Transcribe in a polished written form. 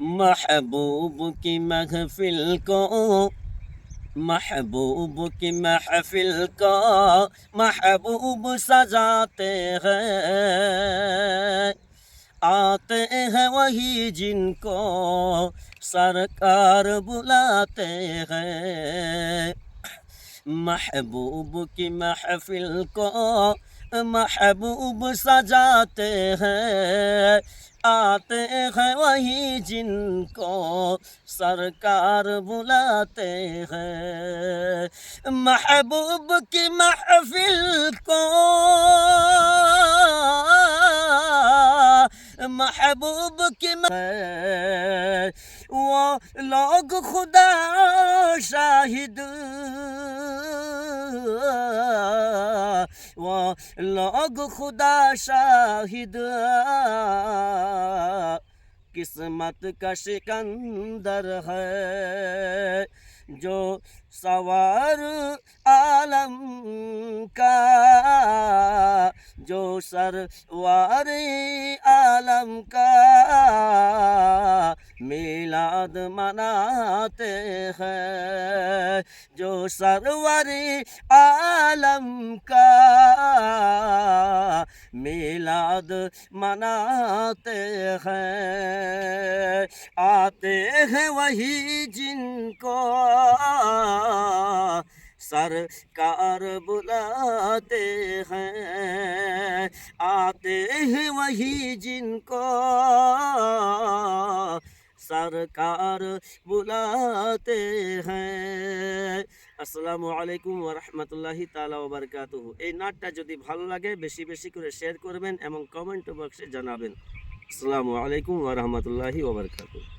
महबूब की महफिल को, महबूब की महफिल को महबूब सजाते हैं। आते हैं वही जिनको सरकार बुलाते हैं। महबूब की महफिल को महबूब सजाते हैं। आते हैं वही जिनको सरकार बुलाते हैं। महबूब की महफिल को महबूब की वो लोग खुदा शाहिद, वो लोग खुदा शाहिद किस्मत का सिकंदर है। जो सवार आलम का, जो सरवार आलम का मिलाद मनाते हैं। जो सरवर आलम का मिलाद मनाते हैं। आते हैं वही जिनको सरकार बुलाते हैं। आते हैं वही जिनको सरकार बुलाते हैं। আসসালামু আলাইকুম ওয়া রাহমাতুল্লাহি তাআলা ওয়া বারাকাতুহু। এই নাটটা যদি ভালো লাগে বেশি বেশি করে শেয়ার করবেন এবং কমেন্ট বক্সে জানাবেন। আসসালামু আলাইকুম ওয়া রাহমাতুল্লাহি ওয়া বারাকাতুহু।